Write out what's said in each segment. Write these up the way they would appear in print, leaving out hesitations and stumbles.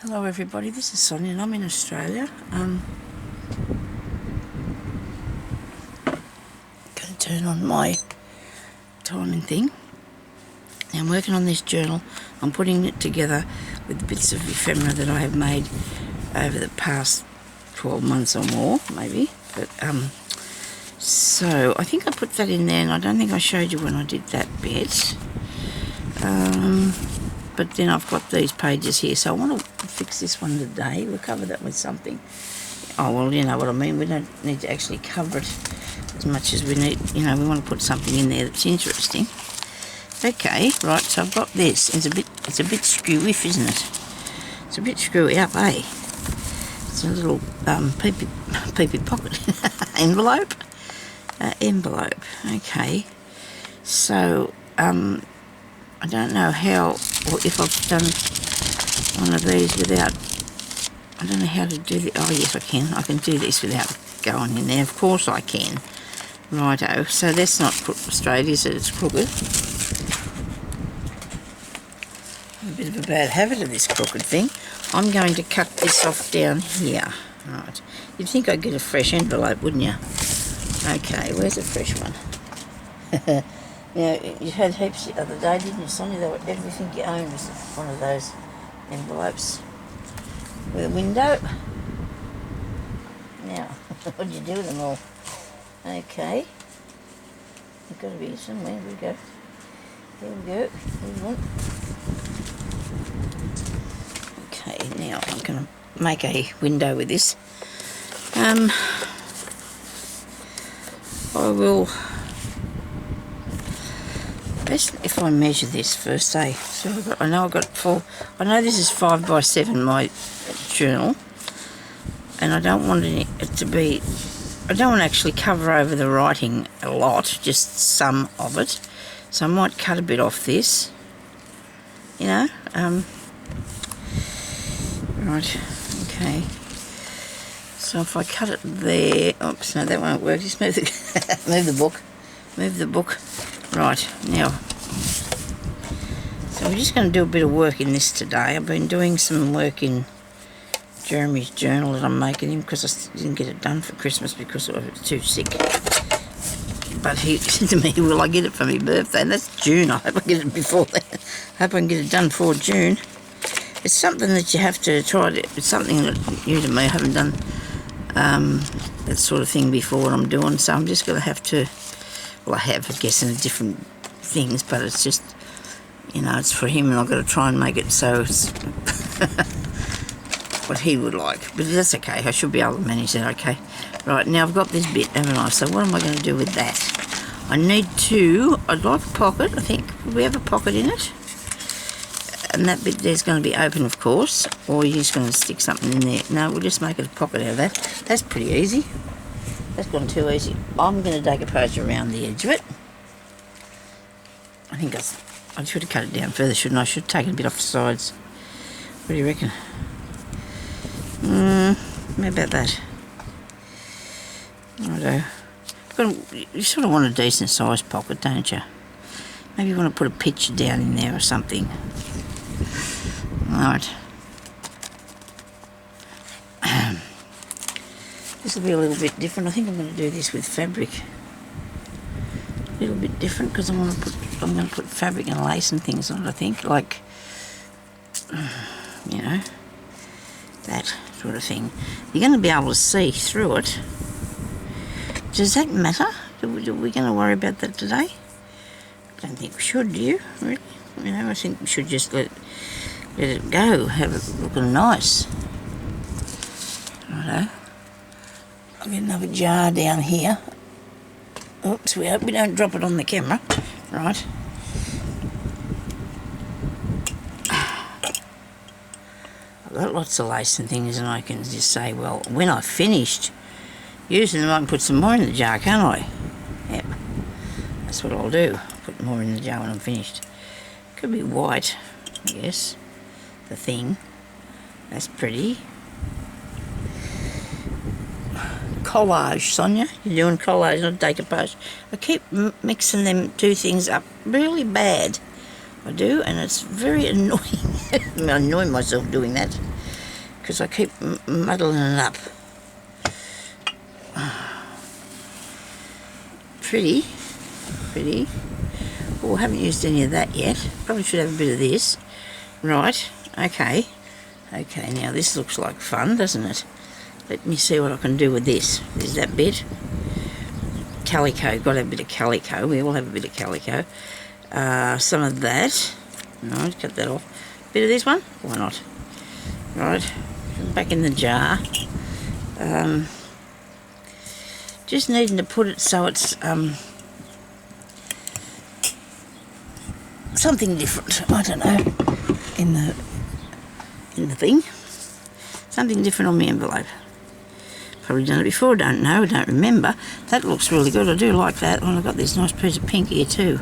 Hello everybody, this is Sonya and I'm in Australia. Going to turn on my timing thing. Now I'm working on this journal. I'm putting it together with the bits of ephemera that I have made over the past 12 months or more, maybe. But so I think I put that in there, and I don't think I showed you when I did that bit. But then I've got these pages here, so I want to fix this one today. We'll cover that with something. Oh, well, you know what I mean. We don't need to actually cover it as much as we need. You know, we want to put something in there that's interesting. Okay, right, so I've got this. It's a bit screwy-ish, isn't it? It's a bit screwy up, eh? It's a little peepee pocket envelope. Envelope, okay. So, I don't know how, or if I've done one of these without, I don't know how to do the, oh yes I can do this without going in there, of course I can. Righto, so that's not Australia, so it's crooked. A bit of a bad habit of this crooked thing. I'm going to cut this off down here. Right, you'd think I'd get a fresh envelope, wouldn't you? Okay, where's a fresh one? Now, you had heaps the other day, didn't you, Sonya? Everything you own was one of those envelopes with a window. Now, what did you do with them all? Okay. They've got to be somewhere. Here we go. Here we go. Here's one. Okay, now I'm going to make a window with this. I will... Best if I measure this first, eh? So I know this is 5 by 7, my journal, and I don't want it to be, I don't want to actually cover over the writing a lot, just some of it. So I might cut a bit off this, you know. Right, okay. So if I cut it there, oops, no, that won't work. Just move the move the book. Right, now, so we're just going to do a bit of work in this today. I've been doing some work in Jeremy's journal that I'm making him because I didn't get it done for Christmas because I was too sick. But he said to me, will I get it for my birthday? And that's June. I hope I get it before then. I hope I can get it done for June. It's something that you have to try. It's something that you to me haven't done that sort of thing before what I'm doing. So I'm just going to have to... Well, I have, I guess, in different things, but it's just, you know, it's for him, and I've got to try and make it so it's what he would like. But that's okay. I should be able to manage that, okay? Right, now I've got this bit, haven't I? So what am I going to do with that? I'd like a pocket, I think. Will we have a pocket in it? And that bit there's going to be open, of course, or you're just going to stick something in there. No, we'll just make it a pocket out of that. That's pretty easy. That's gone too easy. I'm going to take a page around the edge of it. I think I should have cut it down further, shouldn't I? I should have taken a bit off the sides. What do you reckon? How about that? Righto. You sort of want a decent sized pocket, don't you? Maybe you want to put a picture down in there or something. Right. This will be a little bit different. I think I'm going to do this with fabric. A little bit different because I'm going to put fabric and lace and things on it, I think. Like, you know, that sort of thing. You're going to be able to see through it. Does that matter? Are we going to worry about that today? I don't think we should, do you? Really? You know, I think we should just let it go. Have it looking nice. Righto. I'll get another jar down here. Oops, we hope we don't drop it on the camera. Right. I've got lots of lace and things, and I can just say, well, when I've finished using them, I can put some more in the jar, can't I? Yep. That's what I'll do. Put more in the jar when I'm finished. Could be white, I guess. The thing. That's pretty. Collage, Sonya. You're doing collage, not decoupage. I keep mixing them two things up really bad. I do, and it's very annoying. I annoy myself doing that. because I keep muddling it up. Pretty. Oh, I haven't used any of that yet. Probably should have a bit of this. Right, okay. Okay, now this looks like fun, doesn't it? Let me see what I can do with this. There's that bit. Calico, got to have a bit of calico. We all have a bit of calico. Some of that. Right, cut that off. Bit of this one? Why not? Right, back in the jar. Just needing to put it so it's something different. I don't know. In the thing. Something different on the envelope. Probably done it before, don't know, don't remember. That looks really good, I do like that. Oh, I've got this nice piece of pink here too.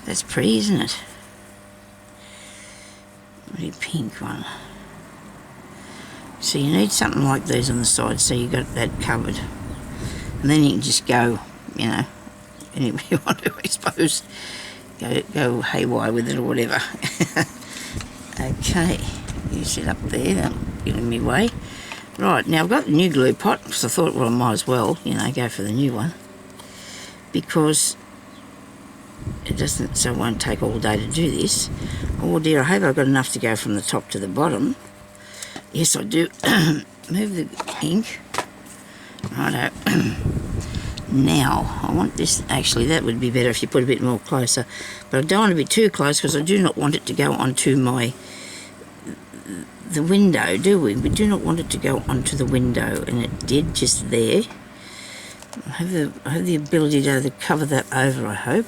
That's pretty, isn't it? Really pink one. So you need something like these on the side so you got that covered. And then you can just go, you know, anywhere you want to, I suppose. Go haywire with it or whatever. Okay, you sit up there, that'll get in my way. Right, now I've got the new glue pot, because I thought, well, I might as well, you know, go for the new one. Because it doesn't, so it won't take all day to do this. Oh dear, I hope I've got enough to go from the top to the bottom. Yes, I do. Move the ink. Righto. Now, I want this, actually, that would be better if you put a bit more closer. But I don't want to be too close, because I do not want it to go onto the window, do we? We do not want it to go onto the window, and it did just there. I have the ability to cover that over, I hope.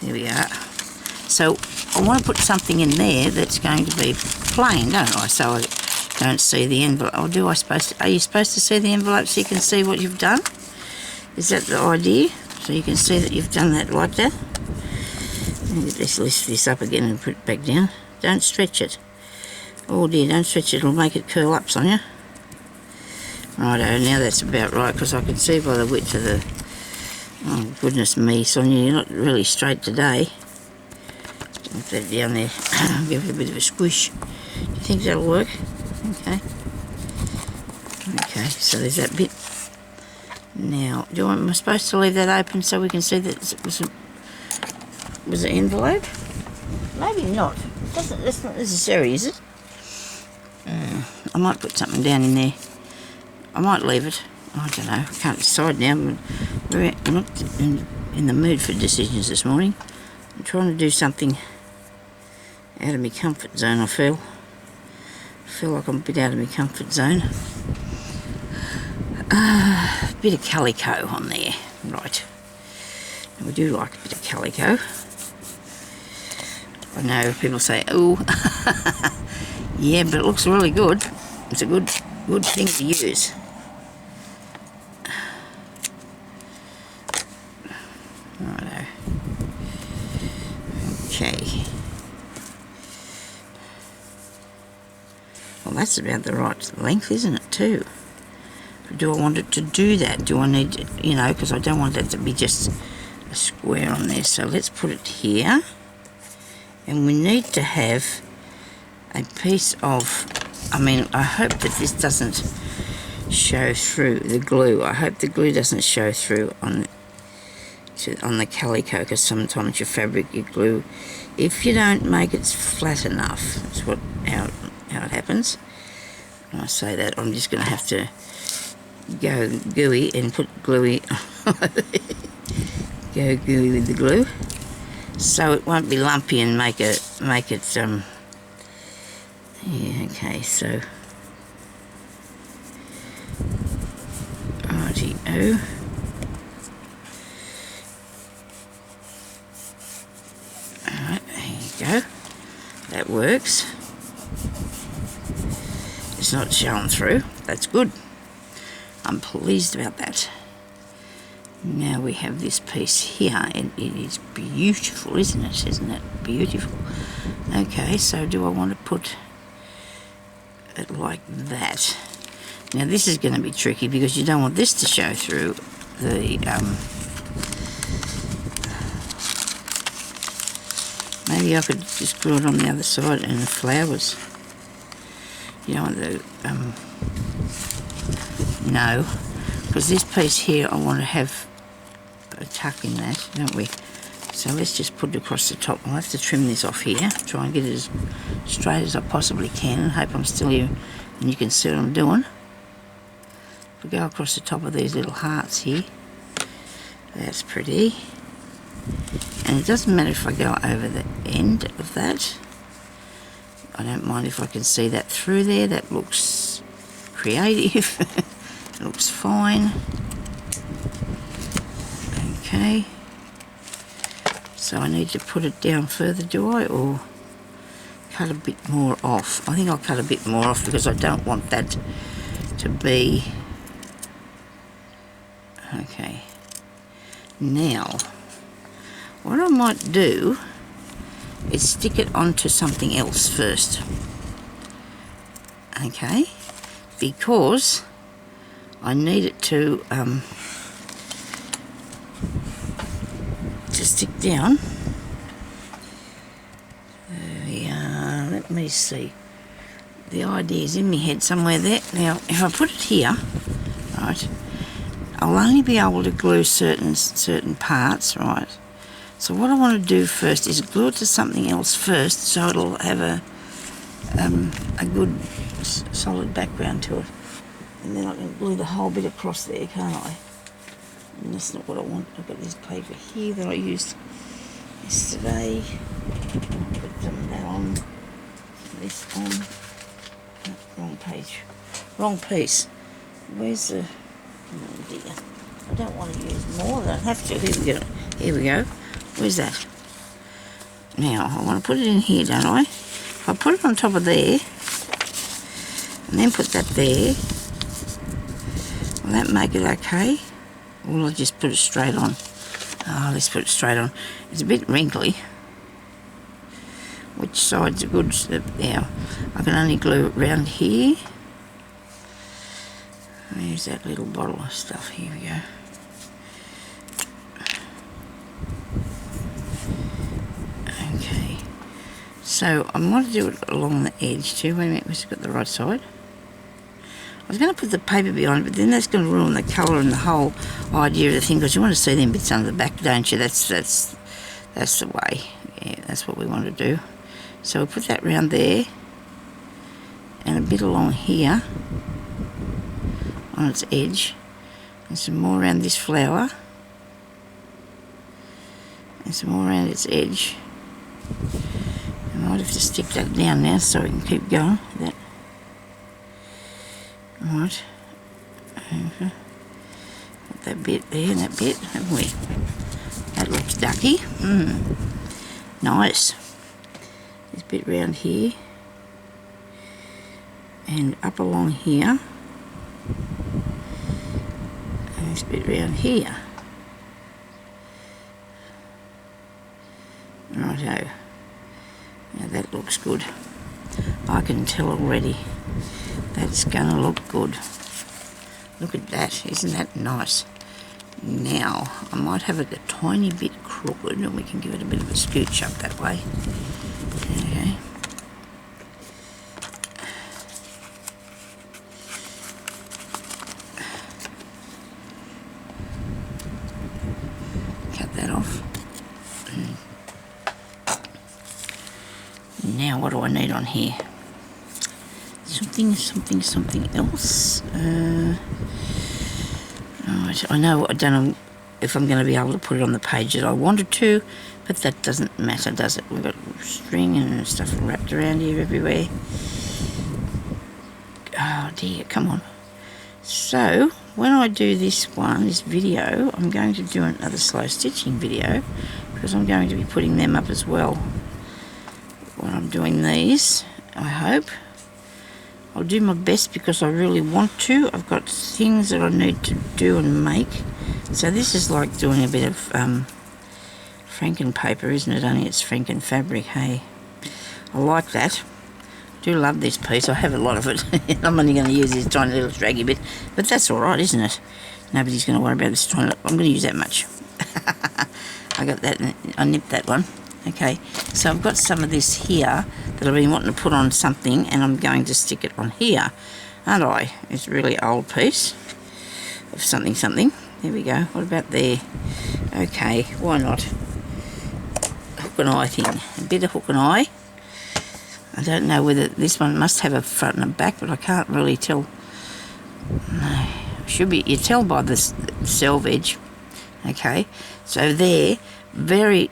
There we are. So I want to put something in there that's going to be plain, don't I? So I don't see the envelope. Or do I supposed to, are you supposed to see the envelope so you can see what you've done? Is that the idea? So you can see that you've done that like that? Let's lift this up again and put it back down. Don't stretch it. Oh dear, don't stretch it, it'll make it curl up, Sonya. Righto, now that's about right, because I can see by the width of the... Oh, goodness me, Sonya, you're not really straight today. Put that down there, give it a bit of a squish. Do you think that'll work? Okay. Okay, so there's that bit. Now, am I supposed to leave that open so we can see that it was an envelope? Maybe not. That's not necessary, is it? I might put something down in there. I might leave it. I don't know. I can't decide now. I'm not in the mood for decisions this morning. I'm trying to do something out of my comfort zone, I feel. Like I'm a bit out of my comfort zone. A bit of calico on there. Right. And we do like a bit of calico. I know people say, oh, yeah, but it looks really good. It's a good thing to use. Righto. Okay. Well, that's about the right length, isn't it, too? Do I want it to do that? Do I need to, you know, because I don't want that to be just a square on there. So let's put it here. And we need to have a piece of, I mean, I hope that this doesn't show through the glue. I hope the glue doesn't show through on the calico, because sometimes your fabric, your glue, if you don't make it flat enough, that's how it happens. When I say that, I'm just going to have to go gooey and put gluey go gooey with the glue, so it won't be lumpy and make it yeah, okay, so righty-o. Alright, there you go. That works. It's not showing through. That's good. I'm pleased about that. Now we have this piece here, and it is beautiful, isn't it? Isn't it beautiful? Okay, so do I want to put it like that? Now this is going to be tricky because you don't want this to show through the maybe I could just glue it on the other side and the flowers. You don't want the, no, because this piece here I want to have a tuck in that, don't we? So let's just put it across the top. I'll have to trim this off here, try and get it as straight as I possibly can, and hope I'm still here and you can see what I'm doing. If we go across the top of these little hearts here, that's pretty. And it doesn't matter if I go over the end of that. I don't mind if I can see that through there. That looks creative. It looks fine. Okay. So I need to put it down further, do I? Or cut a bit more off? I think I'll cut a bit more off because I don't want that to be... Okay. Now, what I might do is stick it onto something else first. Okay? Because I need it to stick down. There we are. Let me see. The idea is in my head somewhere there. Now, if I put it here, right, I'll only be able to glue certain parts, right? So what I want to do first is glue it to something else first, so it'll have a good solid background to it, and then I can glue the whole bit across there, can't I? And that's not what I want. I've got this paper here that I used yesterday. I'll put some of that on, this on. Oh, wrong page, wrong piece. Where's the? Oh dear, I don't want to use more. I don't have to. Here we go. Here we go. Where's that? Now, I want to put it in here, don't I? If I put it on top of there, and then put that there, will that make it okay? Or will I just put it straight on? Oh, let's put it straight on. It's a bit wrinkly. Which side's a good? Now, I can only glue it round here. There's that little bottle of stuff. Here we go. Okay. So I want to do it along the edge too. Wait a minute, we've got the right side. I was going to put the paper behind, but then that's going to ruin the colour and the whole idea of the thing, because you want to see them bits under the back, don't you? That's the way. Yeah, that's what we want to do. So we'll put that round there, and a bit along here on its edge, and some more around this flower, and some more around its edge. I might have to stick that down now so we can keep going with that. Right. Put that bit there and that bit, haven't we? That looks ducky. Nice. This bit round here. And up along here. And this bit round here. Righto. Now that looks good. I can tell already. That's gonna look good. Look at that, isn't that nice? Now, I might have it a tiny bit crooked and we can give it a bit of a scooch up that way. Okay. Cut that off. Now, what do I need on here? Something else. Right, I know I don't know if I'm going to be able to put it on the page that I wanted to, but that doesn't matter, does it? We've got string and stuff wrapped around here everywhere. Oh dear, come on. So, when I do this video, I'm going to do another slow stitching video, because I'm going to be putting them up as well when I'm doing these, I hope. I'll do my best because I really want to. I've got things that I need to do and make. So this is like doing a bit of Franken paper, isn't it? Only it's Franken fabric, hey. I like that. I do love this piece. I have a lot of it. I'm only going to use this tiny little draggy bit. But that's alright, isn't it? Nobody's going to worry about this tiny little... I'm going to use that much. I got that. I nipped that one. Okay, so I've got some of this here that I've been wanting to put on something, and I'm going to stick it on here, aren't I? It's a really old piece of something. There we go. What about there? Okay, why not? Hook and eye thing. A bit of hook and eye. I don't know whether this one must have a front and a back, but I can't really tell. No, should be. You tell by the selvage. Okay, so there, very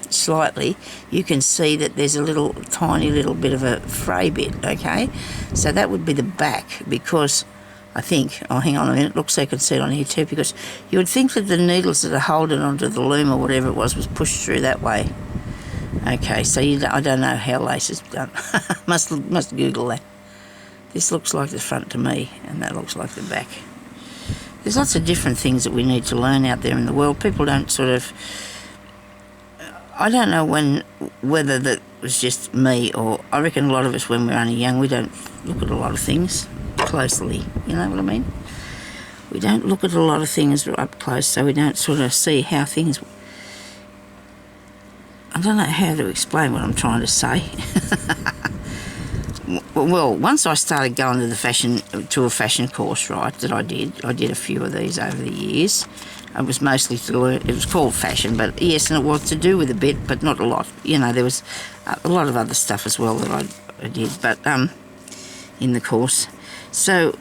slightly, you can see that there's a tiny little bit of a fray bit. Okay, so that would be the back, because I think, oh, hang on a minute, looks like I can see it on here too, because you would think that the needles that are holding onto the loom or whatever it was pushed through that way. Okay, so I don't know how lace is done. must Google that. This looks like the front to me, and that looks like the back. There's lots of different things that we need to learn out there in the world. People don't sort of... I don't know whether that was just me, or I reckon a lot of us when we're only young, we don't look at a lot of things closely. You know what I mean? We don't look at a lot of things up close, so we don't sort of see how things... I don't know how to explain what I'm trying to say. Well, once I started going to a fashion course, right, that I did a few of these over the years. It was mostly to learn, it was called fashion, but yes, and it was to do with a bit, but not a lot. You know, there was a lot of other stuff as well that I did, but in the course. So,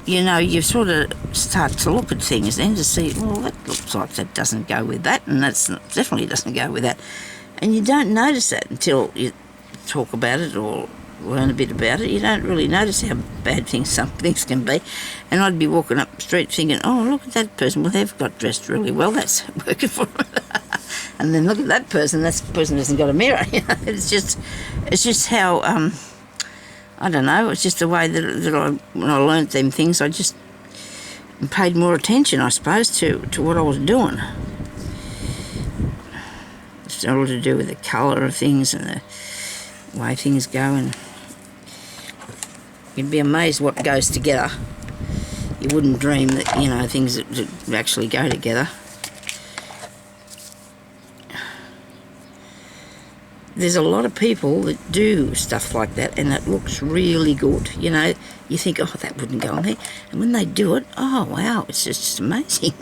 you know, you sort of start to look at things then to see, well, that looks like that doesn't go with that, and that definitely doesn't go with that. And you don't notice that until you talk about it or learn a bit about it. You don't really notice how bad some things can be. And I'd be walking up the street thinking, oh, look at that person. Well, they've got dressed really well. That's working for them. And then look at that person hasn't got a mirror. You know, it's just how, I don't know, it's just the way that when I learnt them things, I just paid more attention, I suppose, to what I was doing. It's all to do with the colour of things and the way things go, and you'd be amazed what goes together. You wouldn't dream that, you know, things that actually go together. There's a lot of people that do stuff like that, and it looks really good. You know, you think, oh, that wouldn't go on there. And when they do it, oh, wow, it's just amazing.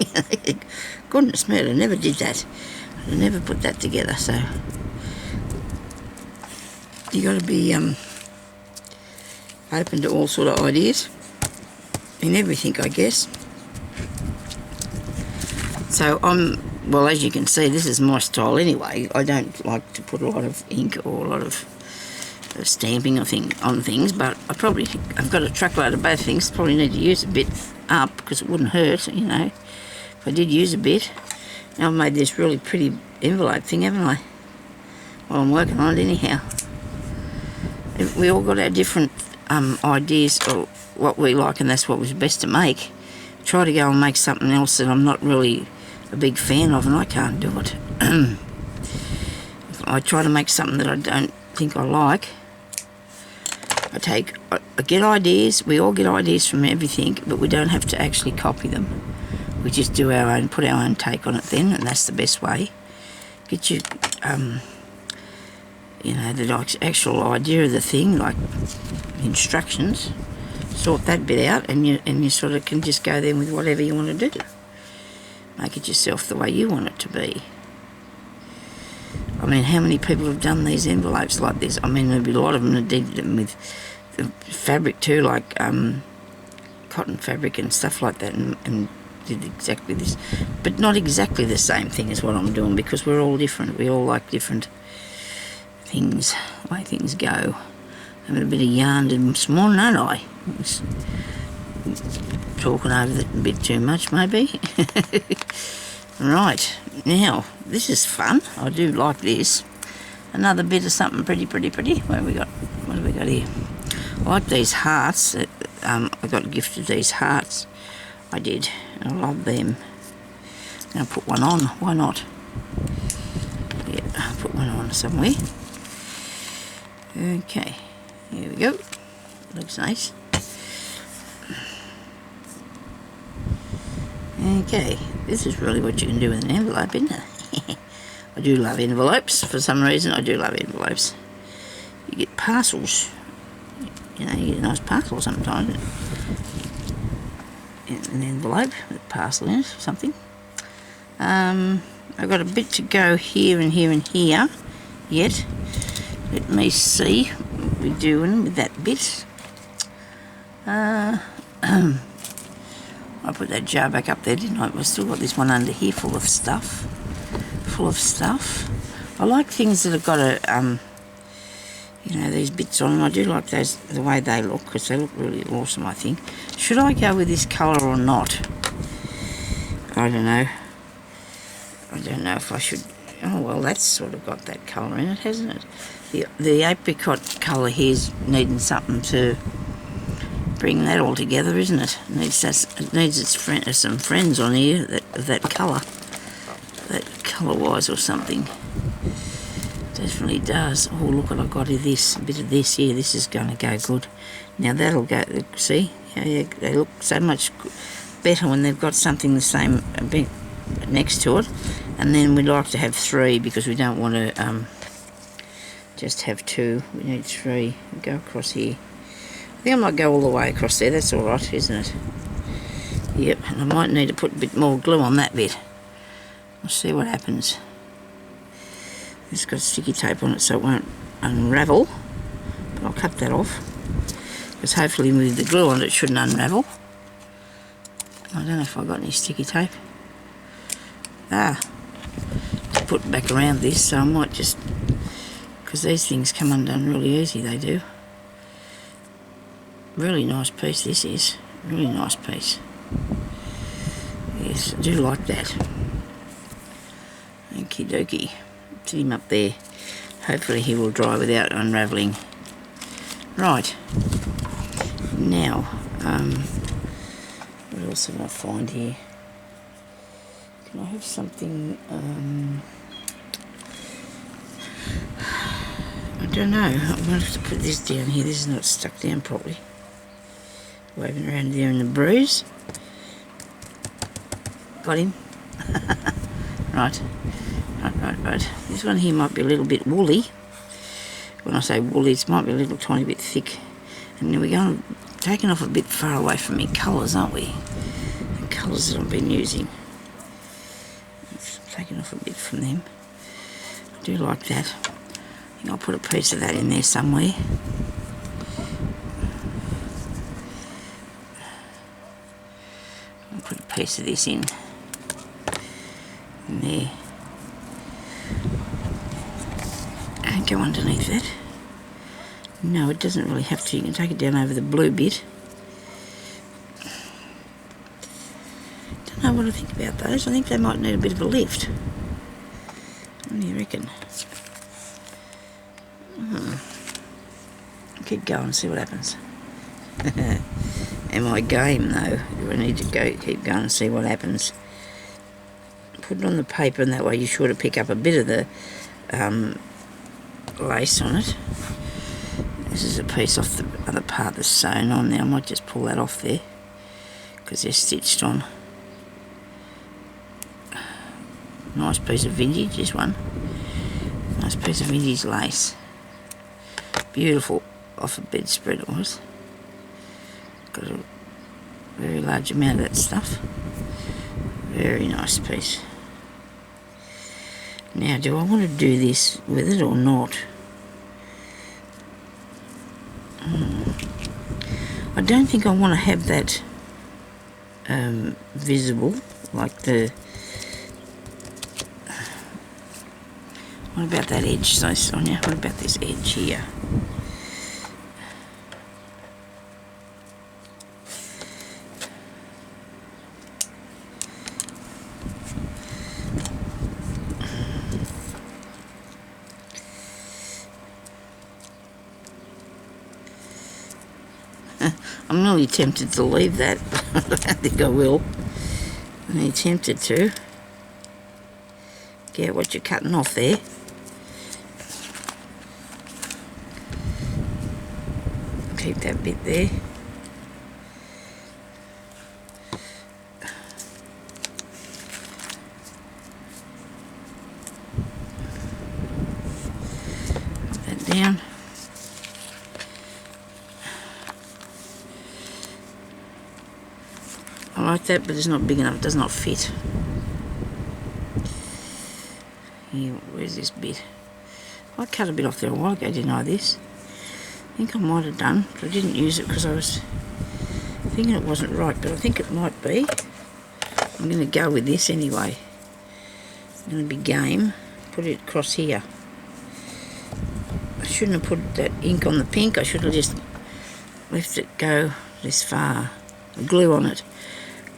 Goodness me, I never did that. I never put that together, so you got to be open to all sort of ideas in everything, I guess. So well, as you can see, this is my style anyway. I don't like to put a lot of ink or a lot of stamping on things, but I've got a truckload of both things. Probably need to use a bit up because it wouldn't hurt, you know, if I did use a bit. Now I've made this really pretty envelope thing, haven't I? Well, I'm working on it anyhow. We all got our different ideas of what we like, and that's what was best to make. Try to go and make something else that I'm not really a big fan of, and I can't do it. If I try to make something that I don't think I like, I get ideas. We all get ideas from everything, but we don't have to actually copy them. We just do our own, put our own take on it then, and that's the best way. Get your, you know, the actual idea of the thing, like instructions. Sort that bit out, and you sort of can just go there with whatever you want to do. Make it yourself the way you want it to be. I mean, how many people have done these envelopes like this? I mean, there'd be a lot of them that did them with the fabric too, like cotton fabric and stuff like that, and did exactly this, but not exactly the same thing as what I'm doing, because we're all different. We all like different things, the way things go. Having a bit of yarn this morning, aren't I? Talking over it a bit too much, maybe. Right, now, this is fun. I do like this. Another bit of something pretty. What have we got? What have we got here? I like these hearts. I got gifted these hearts. I did. I love them. I'm going to put one on. Why not? Yeah, I'll put one on somewhere. Okay, here we go. Looks nice. Okay, this is really what you can do with an envelope, isn't it? I do love envelopes. For some reason, I do love envelopes. You get parcels. You know, you get a nice parcel sometimes. An envelope with a parcel in it or something. I've got a bit to go here and here and here yet. Let me see what we're doing with that bit. I put that jar back up there, didn't I? We've still got this one under here full of stuff. I like things that have got a, you know, these bits on them. I do like those, the way they look, because they look really awesome, I think. Should I go with this colour or not? I don't know. I don't know if I should. Oh, well, that's sort of got that colour in it, hasn't it? The apricot colour here's needing something to bring that all together, isn't it? It needs some friends on here that colour. That colour-wise or something. Definitely does. Oh, look what I've got of this. A bit of this here. This is going to go good. Now that'll go, see? They look so much better when they've got something the same a bit next to it. And then we'd like to have 3 because we don't want to just have 2. We need 3. Go across here. I think I might go all the way across there. That's all right, isn't it? Yep, and I might need to put a bit more glue on that bit. We'll see what happens. It's got sticky tape on it so it won't unravel, but I'll cut that off because hopefully with the glue on it shouldn't unravel. I don't know if I've got any sticky tape. To put back around this, so I might just, because these things come undone really easy, they do. Really nice piece this is, really nice piece. Yes, I do like that. Okie dokie. Put him up there. Hopefully he will dry without unravelling. Right. Now, what else can I find here? Can I have something, I don't know. I'm going to have to put this down here. This is not stuck down properly. Waving around there in the breeze. Got him. Right. Right. This one here might be a little bit woolly. When I say woolly, it might be a little tiny bit thick. And then we're going to taking off a bit far away from my colours, aren't we? The colours that I've been using. Taking off a bit from them. I do like that. I think I'll put a piece of that in there somewhere. I'll put a piece of this in there. And go underneath that. No, it doesn't really have to. You can take it down over the blue bit. Don't know what I think about those. I think they might need a bit of a lift. What do you reckon? Keep going, see what happens. Am I game though? Do I need to keep going and see what happens? Put it on the paper, and that way you're sure to pick up a bit of the lace on it. This is a piece off the other part that's sewn on there. I might just pull that off there because they're stitched on. Nice piece of vintage, this one. Nice piece of vintage lace. Beautiful, off a bedspread it was. Got a very large amount of that stuff. Very nice piece. Now, do I want to do this with it or not? I don't think I want to have that visible, like the... What about that edge, Sonya? What about this edge here? I'm really tempted to leave that, but I don't think I will. I'm really tempted to. Get what you're cutting off there. Keep that bit there. I like that, but it's not big enough. It does not fit. Here, where's this bit? I cut a bit off there a while ago, didn't I, this? I think I might have done, but I didn't use it because I was thinking it wasn't right, but I think it might be. I'm going to go with this anyway. I'm going to be game. Put it across here. I shouldn't have put that ink on the pink. I should have just left it go this far. Glue on it.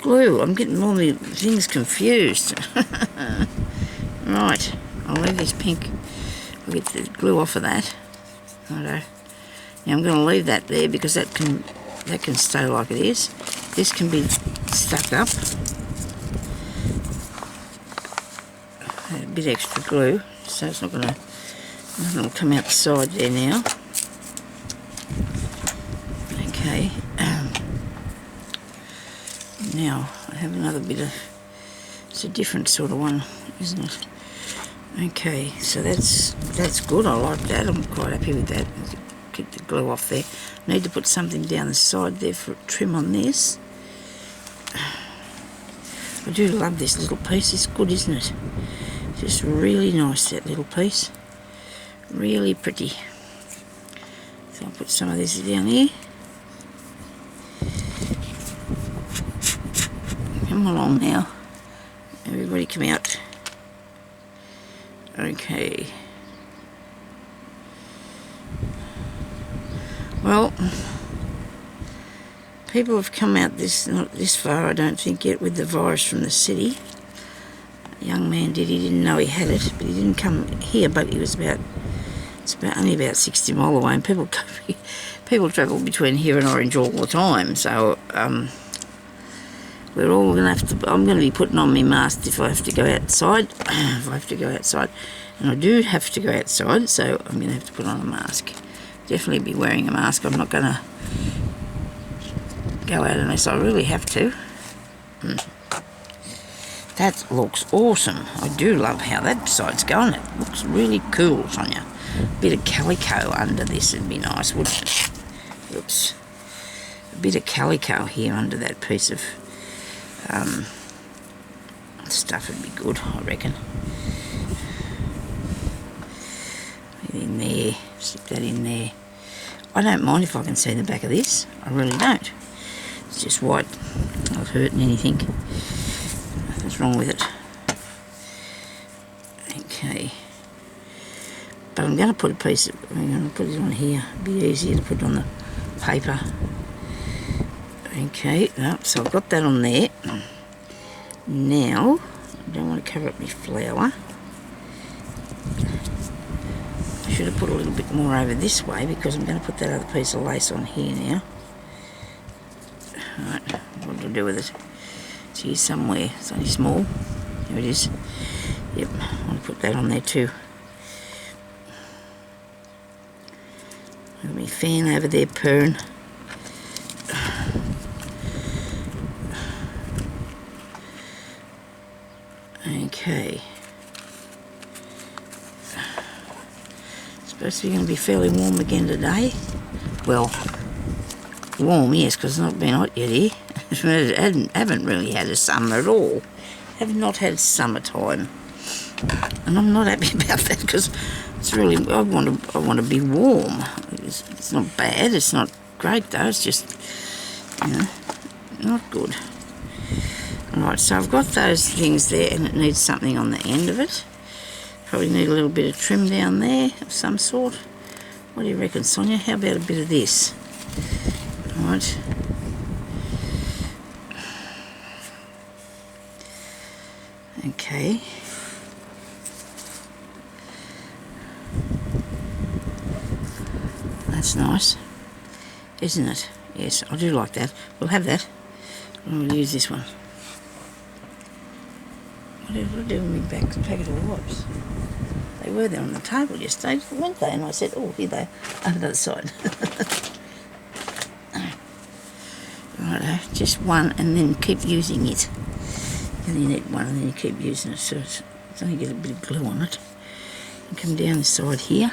Glue. I'm getting all the things confused. Right. I'll leave this pink. I'll get the glue off of that. Righto. Now I'm going to leave that there because that can stay like it is. This can be stuck up. A bit extra glue, so it's not going to. Nothing will come out the side there now. Okay. Now I have another bit of. It's a different sort of one, isn't it? Okay, so that's good. I like that. I'm quite happy with that. Get the glue off there. I need to put something down the side there for trim on this. I do love this little piece. It's good, isn't it? Just really nice, that little piece. Really pretty. So I'll put some of this down here. Come along now. Everybody come out. Okay. Well, people have come out not this far, I don't think yet, with the virus from the city. A young man did. He didn't know he had it, but he didn't come here. But he was only about 60 mile away, and people travel between here and Orange all the time. So we're all gonna have to. I'm going to be putting on my mask if I have to go outside. And I do have to go outside, so I'm going to have to put on a mask. Definitely be wearing a mask. I'm not going to go out unless I really have to. That looks awesome. I do love how that side's going. It looks really cool, Sonya. A bit of calico under this would be nice, wouldn't it? Oops. A bit of calico here under that piece of stuff would be good, I reckon. In there, slip that in there. I don't mind if I can see the back of this. I really don't. It's just white. Not hurting anything. Nothing's wrong with it. Okay. But I'm going to put I'm going to put it on here. It'll be easier to put it on the paper. Okay, so I've got that on there. Now, I don't want to cover up my flower. I should have put a little bit more over this way because I'm going to put that other piece of lace on here now. Alright, what do I do with it? It's here somewhere. It's only small. There it is. Yep, I want to put that on there too. Got my fan over there purring. Okay. Supposed to be going to be fairly warm again today. Well, warm, yes, because it's not been hot yet here. Haven't really had a summer at all. Have not had summertime, and I'm not happy about that because it's really. I want to be warm. It's not bad. It's not great though. It's just, not good. Alright, so I've got those things there, and it needs something on the end of it. Probably need a little bit of trim down there of some sort. What do you reckon, Sonya? How about a bit of this? Alright. Okay. That's nice, isn't it? Yes, I do like that. We'll have that. We'll use this one. What did I do with my packet of wipes? They were there on the table yesterday, weren't they? And I said, oh, here they are, over the other side. Righto, just one and then keep using it. And you need one and then you keep using it. So it's only get a bit of glue on it. And come down the side here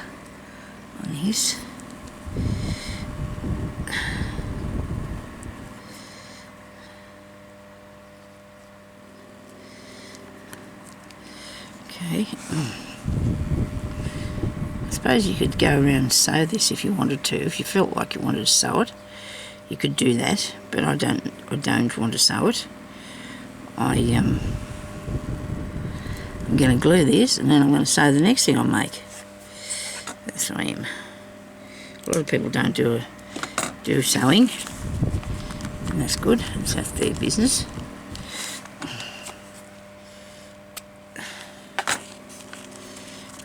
on this. Okay. I suppose you could go around and sew this if you wanted to. If you felt like you wanted to sew it, you could do that. But I don't want to sew it. I'm going to glue this, and then I'm going to sew the next thing I make. That's what I am. A lot of people don't do sewing, and that's good. That's their business.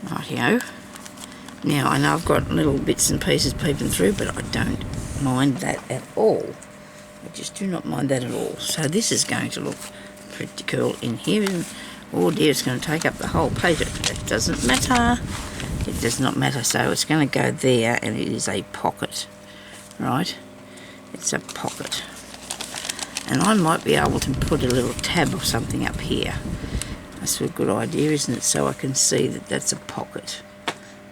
Rightio. Now I know I've got little bits and pieces peeping through, but I don't mind that at all. I just do not mind that at all. So this is going to look pretty cool in here, isn't it? Oh dear, it's going to take up the whole page. It doesn't matter. It does not matter. So it's going to go there, and it is a pocket, right? It's a pocket. And I might be able to put a little tab or something up here. That's a good idea, isn't it? So I can see that that's a pocket.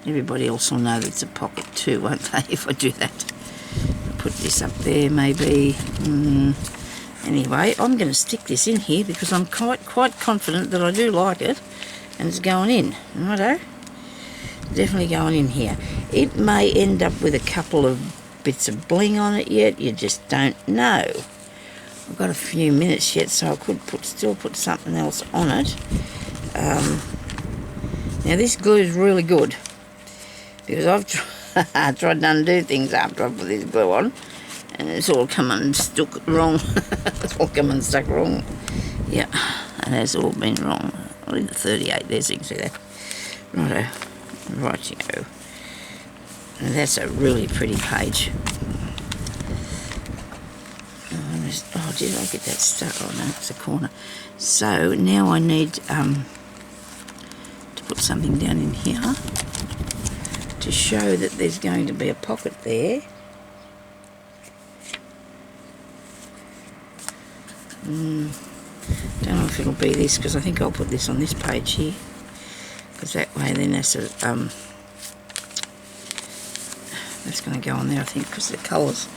Everybody else will know that it's a pocket too, won't they, if I do that? I'll put this up there, maybe. Anyway, I'm going to stick this in here because I'm quite confident that I do like it, and it's going in. Righto? Definitely going in here. It may end up with a couple of bits of bling on it yet. You just don't know. I've got a few minutes yet, so I could still put something else on it. Now this glue is really good because I've tried to undo things after I put this glue on, and it's all come unstuck wrong. It's all come unstuck wrong. Yeah, it has all been wrong. I'll leave the 38 there so you can see that. Righto. Rightio. And that's a really pretty page. Oh, did I get that stuck? Oh no, it's a corner. So now I need to put something down in here to show that there's going to be a pocket there. Don't know if it'll be this, because I think I'll put this on this page here, because that way then that's going to go on there, I think, because the colours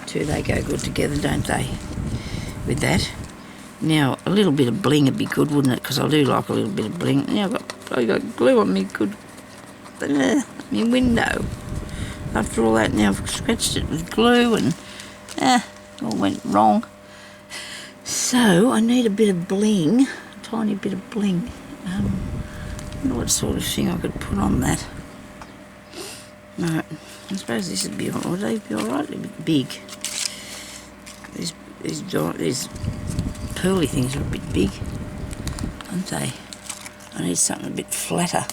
too, they go good together, don't they, with that. Now a little bit of bling would be good, wouldn't it, because I do like a little bit of bling. Now I've got glue on me my window. After all that, now I've scratched it with glue and all went wrong. So I need a bit of bling, a tiny bit of bling. I wonder what sort of thing I could put on that. No, I suppose this would be alright. Would they be alright? A bit big. These pearly things are a bit big, aren't they? I need something a bit flatter.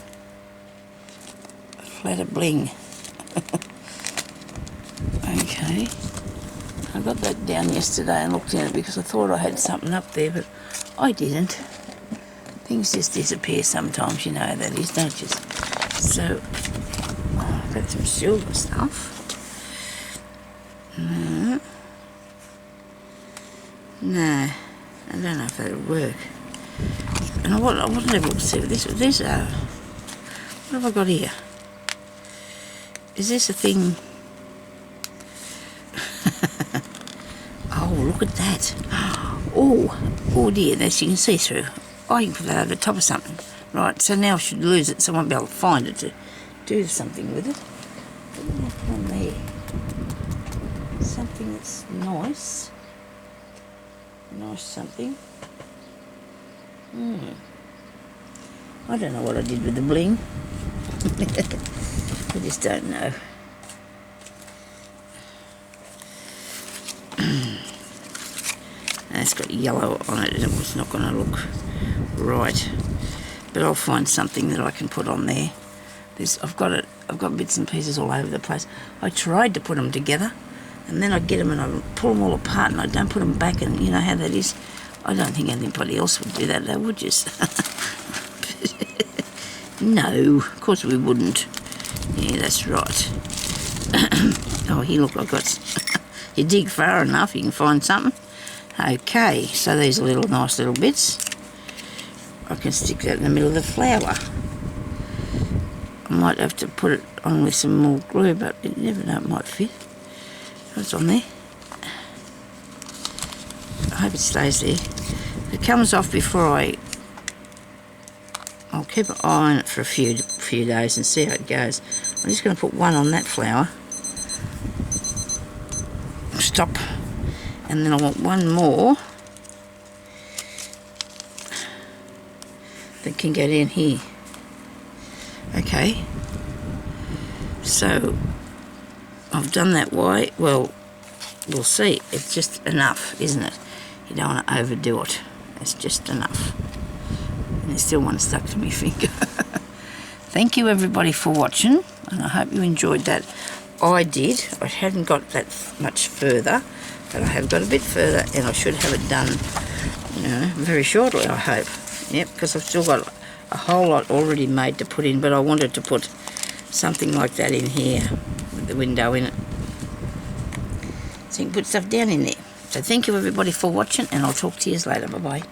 Flatter bling. Okay. I got that down yesterday and looked at it because I thought I had something up there, but I didn't. Things just disappear sometimes, you know that is, don't you? So, I've got some silver stuff. No, I don't know if that'll work. And I want to have a look to see what this. What have I got here? Is this a thing? Oh, look at that. Oh dear, that you can see through. Oh, you can put that over the top of something. Right, so now I should lose it, so I won't be able to find it to do something with it. What do I put on there? Something that's nice. Nice something. I don't know what I did with the bling. I just don't know. And it's got yellow on it, and it's not going to look right. But I'll find something that I can put on there. I've got bits and pieces all over the place. I tried to put them together, and then I get them and I pull them all apart, and I don't put them back, and you know how that is. I don't think anybody else would do that, though, would you? No, of course we wouldn't. Yeah, that's right. Oh, here, look, I've got... You dig far enough, you can find something. Okay, so these are nice little bits. I can stick that in the middle of the flower. I might have to put it on with some more glue, but you never know, it might fit. It's on there. I hope it stays there. If it comes off before I'll I'll keep an eye on it for a few days and see how it goes. I'm just going to put one on that flower. Stop. And then I want one more that can go down here. Okay. So I've done that way. Well, we'll see. It's just enough, isn't it? You don't want to overdo it. It's just enough. And there's still one stuck to my finger. Thank you everybody for watching, and I hope you enjoyed that. I did. I hadn't got that much further, but I have got a bit further, and I should have it done, you know, very shortly, I hope. Yep, because I've still got a whole lot already made to put in, but I wanted to put something like that in here with the window in it. So you can put stuff down in there. So thank you everybody for watching, and I'll talk to you later. Bye-bye.